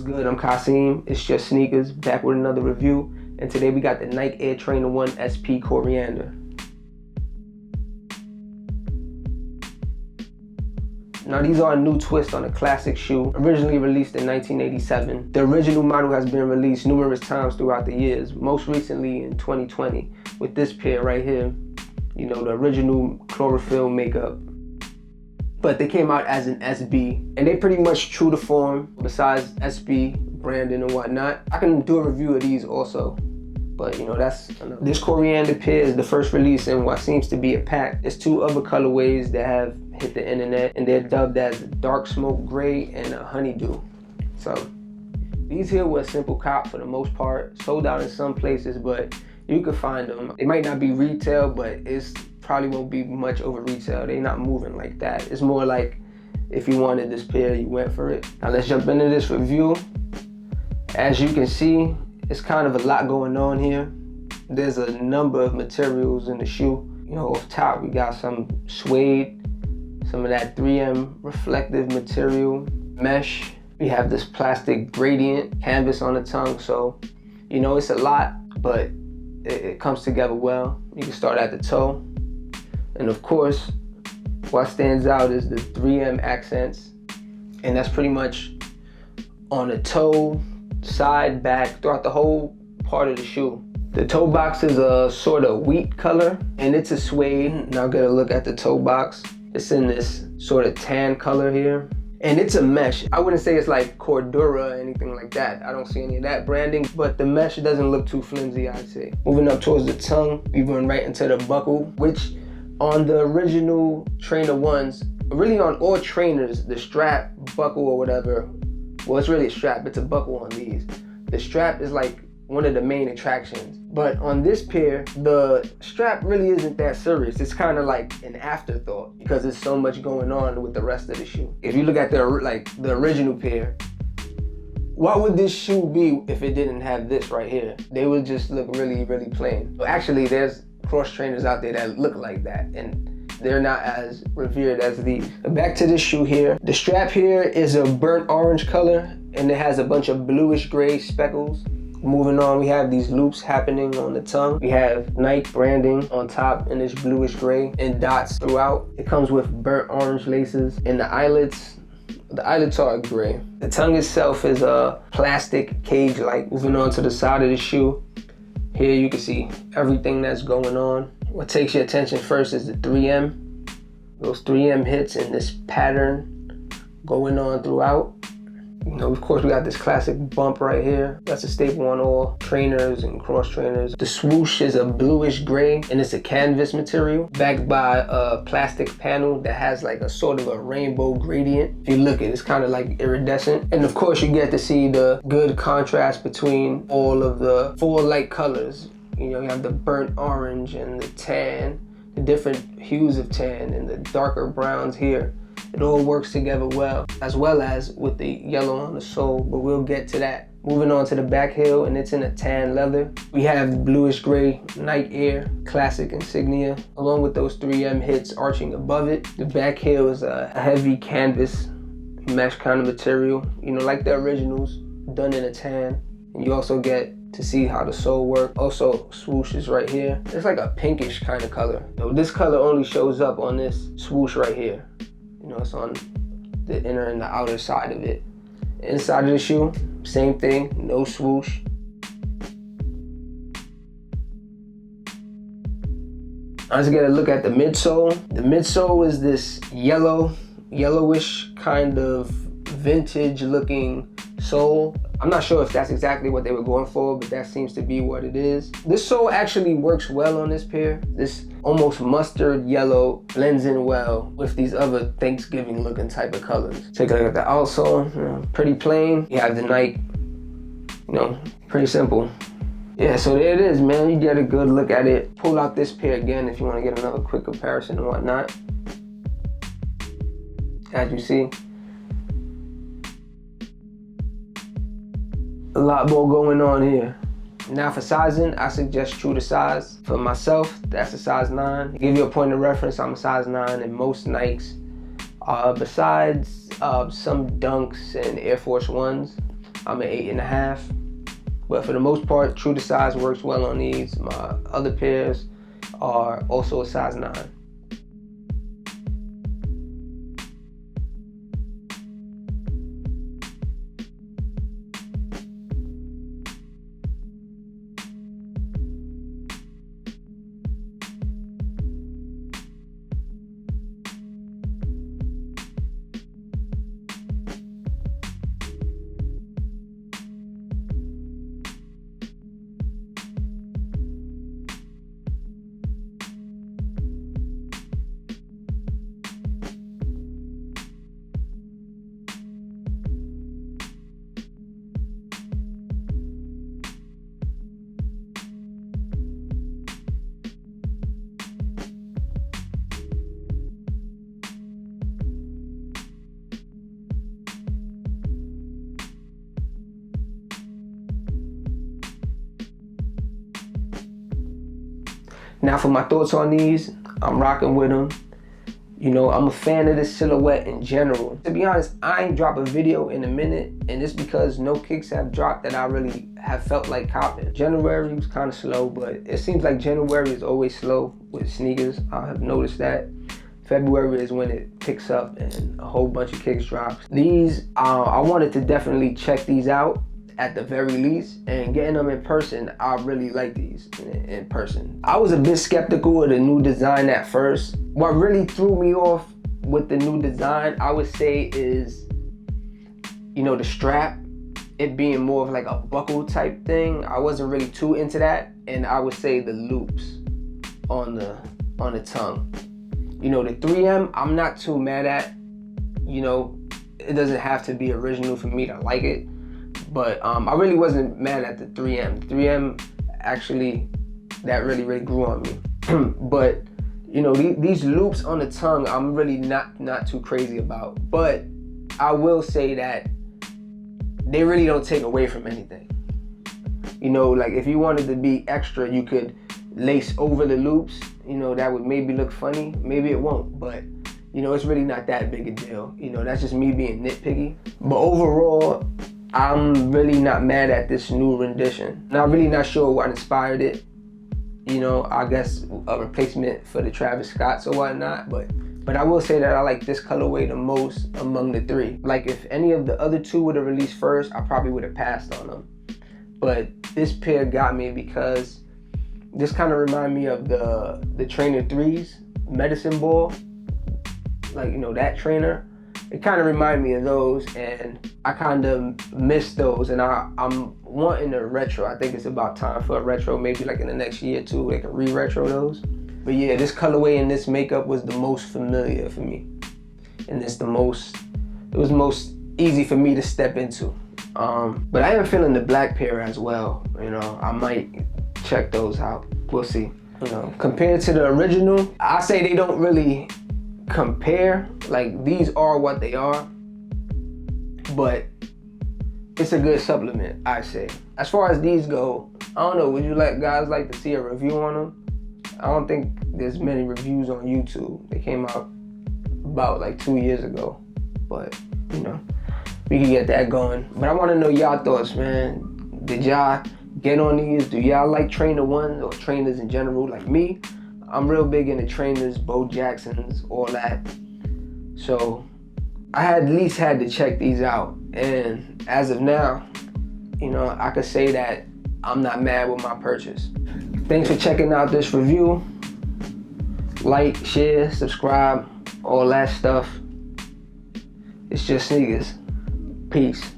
What's good? I'm Kasim. It's Just Sneakers, back with another review. And today we got the Nike Air Trainer 1 SP Coriander. Now these are a new twist on a classic shoe, originally released in 1987. The original model has been released numerous times throughout the years, most recently in 2020 with this pair right here, you know, the original chlorophyll makeup. But they came out as an SB, and they pretty much true to form besides SB branding and whatnot. I can do a review of these also, but you know, that's enough. This Coriander pair is the first release in what seems to be a pack. There's two other colorways that have hit the internet, and they're dubbed as dark smoke gray and a honeydew. So these here were a simple cop for the most part, sold out in some places, but you could find them. They might not be retail, but it's probably won't be much over retail. They're not moving like that. It's more like if you wanted this pair, you went for it. Now let's jump into this review. As you can see, it's kind of a lot going on here. There's a number of materials in the shoe. You know, off top we got some suede, some of that 3M reflective material, mesh. We have this plastic gradient canvas on the tongue. So, you know, it's a lot, but it comes together well. You can start at the toe. And of course, what stands out is the 3M accents. And that's pretty much on the toe, side, back, throughout the whole part of the shoe. The toe box is a sort of wheat color, and it's a suede. Now get a look at the toe box. It's in this sort of tan color here. And it's a mesh. I wouldn't say it's like Cordura or anything like that. I don't see any of that branding, but the mesh doesn't look too flimsy, I'd say. Moving up towards the tongue, we run right into the buckle, which on the original Trainer 1s, really on all trainers, the strap, buckle or whatever, well, it's really a strap, it's a buckle on these. The strap is like one of the main attractions. But on this pair, the strap really isn't that serious. It's kind of like an afterthought because there's so much going on with the rest of the shoe. If you look at the original pair, what would this shoe be if it didn't have this right here? They would just look really, really plain. So actually, there's cross trainers out there that look like that, and they're not as revered as these. Back to this shoe here. The strap here is a burnt orange color, and it has a bunch of bluish gray speckles. Moving on, we have these loops happening on the tongue. We have Nike branding on top in this bluish gray and dots throughout. It comes with burnt orange laces, and the eyelets are gray. The tongue itself is a plastic cage-like. Moving on to the side of the shoe, here you can see everything that's going on. What takes your attention first is the 3M. Those 3M hits and this pattern going on throughout. You know, of course, we got this classic bump right here. That's a staple on all trainers and cross trainers. The swoosh is a bluish gray, and it's a canvas material backed by a plastic panel that has like a sort of a rainbow gradient. If you look at it, it's kind of like iridescent. And of course, you get to see the good contrast between all of the four light colors. You know, you have the burnt orange and the tan, the different hues of tan and the darker browns here. It all works together well as with the yellow on the sole, but we'll get to that. Moving on to the back heel, and it's in a tan leather. We have the bluish gray Nike Air classic insignia, along with those 3M hits arching above it. The back heel is a heavy canvas mesh kind of material, you know, like the originals, done in a tan. And you also get to see how the sole works. Also, swoosh is right here. It's like a pinkish kind of color. So this color only shows up on this swoosh right here. You know, it's on the inner and the outer side of it. Inside of the shoe, same thing, no swoosh. Let's get a look at the midsole. The midsole is this yellowish kind of vintage looking sole. I'm not sure if that's exactly what they were going for, but that seems to be what it is. This sole actually works well on this pair. This almost mustard yellow blends in well with these other Thanksgiving looking type of colors. Take a look at the outsole, you know, pretty plain. You have the Nike, you know, pretty simple. Yeah, so there it is, man. You get a good look at it. Pull out this pair again if you want to get another quick comparison and whatnot. As you see, a lot more going on here. Now for sizing, I suggest true to size. For myself, that's a size 9. To give you a point of reference, I'm a size 9 in most Nikes. Besides some Dunks and Air Force Ones, I'm an 8.5. But for the most part, true to size works well on these. My other pairs are also a size 9. Now for my thoughts on these, I'm rocking with them. You know, I'm a fan of this silhouette in general. To be honest, I ain't dropped a video in a minute, and it's because no kicks have dropped that I really have felt like copping. January was kind of slow, but it seems like January is always slow with sneakers. I have noticed that. February is when it picks up and a whole bunch of kicks drops. These, I wanted to definitely check these out at the very least, and getting them in person, I really like these in person. I was a bit skeptical of the new design at first. What really threw me off with the new design, I would say, is, you know, the strap, it being more of like a buckle type thing. I wasn't really too into that, and I would say the loops on the tongue. You know, the 3M, I'm not too mad at. You know, it doesn't have to be original for me to like it. But I really wasn't mad at the 3M. 3M actually, that really grew on me. But you know, these loops on the tongue, I'm really not too crazy about. But I will say that they really don't take away from anything. You know, like if you wanted to be extra, you could lace over the loops. You know, that would maybe look funny. Maybe it won't, but you know, it's really not that big a deal. You know, that's just me being nitpicky. But overall, I'm really not mad at this new rendition. And I'm really not sure what inspired it. You know, I guess a replacement for the Travis Scotts or whatnot, but I will say that I like this colorway the most among the three. Like if any of the other two would have released first, I probably would have passed on them. But this pair got me because this kind of remind me of the Trainer 3s, Medicine Ball. Like, you know, that trainer. It kind of reminded me of those, and I kind of missed those, and I'm wanting a retro. I think it's about time for a retro, maybe like in the next year or two, they can re-retro those. But yeah, this colorway and this makeup was the most familiar for me, and it was most easy for me to step into. But I am feeling the black pair as well. You know, I might check those out. We'll see. You know, compared to the original, I say they don't really compare. Like, these are what they are, but it's a good supplement, I say. As far as these go, I don't know, would you guys like to see a review on them? I don't think there's many reviews on YouTube. They came out about like 2 years ago, but you know, we can get that going. But I want to know y'all thoughts, man. Did y'all get on these? Do y'all like Trainer 1s or trainers in general like me? I'm real big into trainers, Bo Jacksons, all that. So I at least had to check these out. And as of now, you know, I could say that I'm not mad with my purchase. Thanks for checking out this review. Like, share, subscribe, all that stuff. It's just sneakers. Peace.